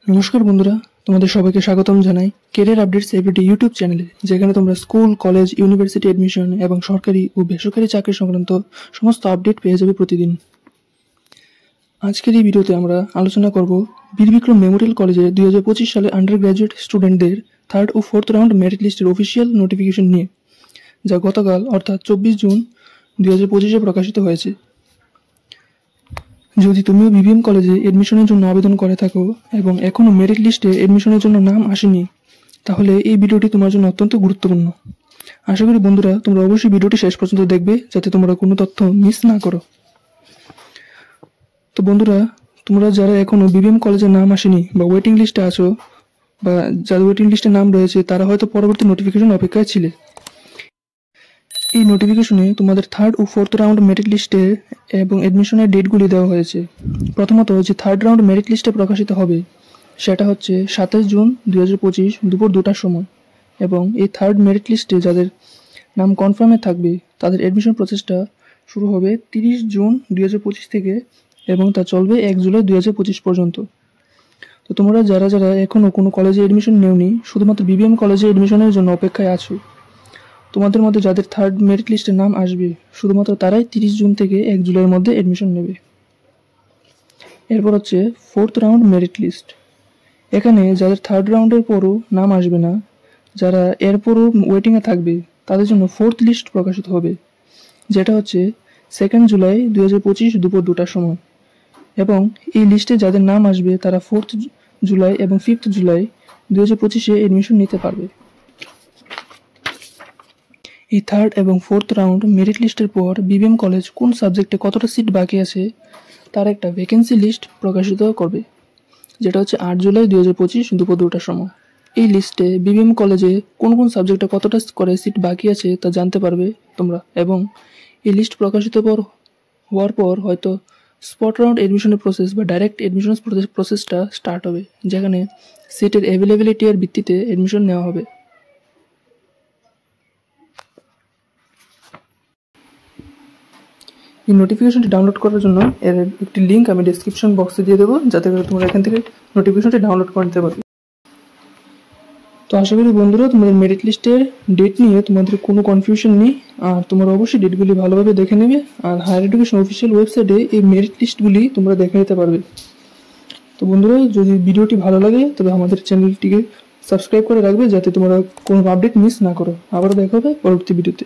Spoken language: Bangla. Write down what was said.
নমস্কার বন্ধুরা, তোমাদের সবাইকে স্বাগতম জানাই ক্যারিয়ার আপডেটস এভরিডে ইউটিউব চ্যানেলে, যেখানে তোমরা স্কুল, কলেজ, ইউনিভার্সিটি অ্যাডমিশন এবং সরকারি ও বেসরকারি চাকরি সংক্রান্ত সমস্ত আপডেট পেয়ে যাবে প্রতিদিন। আজকের এই ভিডিওতে আমরা আলোচনা করব বীর বিক্রম মেমোরিয়াল কলেজে 2025 সালে আন্ডার গ্র্যাজুয়েট স্টুডেন্টদের 3rd ও 4th রাউন্ড মেরিট লিস্টের অফিসিয়াল নোটিফিকেশন নিয়ে, যা গতকাল অর্থাৎ 24 জুন 2025-এ প্রকাশিত হয়েছে। যদি তুমিও বিবিএম কলেজে এডমিশনের জন্য আবেদন করে থাকো এবং এখনও মেরিট লিস্টে এডমিশনের জন্য নাম আসেনি, তাহলে এই ভিডিওটি তোমার জন্য অত্যন্ত গুরুত্বপূর্ণ। আশা করি বন্ধুরা তোমরা অবশ্যই ভিডিওটি শেষ পর্যন্ত দেখবে, যাতে তোমরা কোনো তথ্য মিস না করো। তো বন্ধুরা, তোমরা যারা এখনও বিবিএম কলেজে নাম আসেনি বা ওয়েটিং লিস্টে আছো, বা যাদের ওয়েটিং লিস্টে নাম রয়েছে, তারা হয়তো পরবর্তী নোটিফিকেশন অপেক্ষায় ছিলে। এই নোটিফিকেশনে তোমাদের 3rd ও 4th রাউন্ড মেরিট লিস্টে এবং এডমিশনের ডেটগুলি দেওয়া হয়েছে। প্রথমত যে 3rd রাউন্ড মেরিট লিস্টে প্রকাশিত হবে, সেটা হচ্ছে 27 জুন 2025 দুপুর 2টার সময়। এবং এই 3rd মেরিট লিস্টে যাদের নাম কনফার্মে থাকবে, তাদের এডমিশন প্রসেসটা শুরু হবে 30 জুন 2025 থেকে এবং তা চলবে 1 জুলাই 2025 পর্যন্ত। তো তোমরা যারা যারা এখনও কোনো কলেজে এডমিশন নেওনি, শুধুমাত্র বিবিএম কলেজে এডমিশনের জন্য অপেক্ষায় আছো, তোমাদের মধ্যে যাদের 3rd মেরিট লিস্টে নাম আসবে, শুধুমাত্র তারাই 30 জুন থেকে 1 জুলাইয়ের মধ্যে এডমিশন নেবে। এরপর হচ্ছে 4th রাউন্ড মেরিট লিস্ট। এখানে যাদের 3rd রাউন্ডের পরও নাম আসবে না, যারা এরপরও ওয়েটিংয়ে থাকবে, তাদের জন্য 4th লিস্ট প্রকাশিত হবে, যেটা হচ্ছে 2 জুলাই 2025 দুপুর 2টার সময়। এবং এই লিস্টে যাদের নাম আসবে, তারা 4th জুলাই এবং 5th জুলাই 2025-এ এডমিশন নিতে পারবে। এই 3rd এবং 4th রাউন্ড মেরিট লিস্টের পর বিবিএম কলেজ কোন সাবজেক্টে কতটা সিট বাকি আছে তার একটা ভ্যাকেন্সি লিস্ট প্রকাশিত করবে, যেটা হচ্ছে 8 জুলাই 2025 দুপুর 2টার সময়। এই লিস্টে বিবিএম কলেজে কোন কোন সাবজেক্টে কতটা করে সিট বাকি আছে তা জানতে পারবে তোমরা। এবং এই লিস্ট প্রকাশিত হওয়ার পর হয়তো স্পট রাউন্ড এডমিশনের প্রসেস বা ডাইরেক্ট এডমিশন প্রসেসটা স্টার্ট হবে, যেখানে সিটের অ্যাভেলেবিলিটি এর ভিত্তিতে এডমিশন নেওয়া হবে। এই নোটিফিকেশনটি ডাউনলোড করার জন্য এর একটি লিঙ্ক আমি ডেসক্রিপশন বক্সে দিয়ে দেবো, যাতে করে তোমরা এখান থেকে নোটিফিকেশনটি ডাউনলোড করে নিতে পারবে। তো আশা করি বন্ধুরা তোমাদের মেরিট লিস্টের ডেট নিয়ে তোমাদের কোনো কনফিউশন নেই, আর তোমরা অবশ্যই ডেটগুলি ভালোভাবে দেখে নেবে। আর হায়ার এডুকেশন অফিসিয়াল ওয়েবসাইটে এই মেরিট লিস্টগুলি তোমরা দেখে নিতে পারবে। তো বন্ধুরা, যদি ভিডিওটি ভালো লাগে তবে আমাদের চ্যানেলটিকে সাবস্ক্রাইব করে রাখবে, যাতে তোমরা কোনো আপডেট মিস না করো। আবারও দেখা হবে পরবর্তী ভিডিওতে।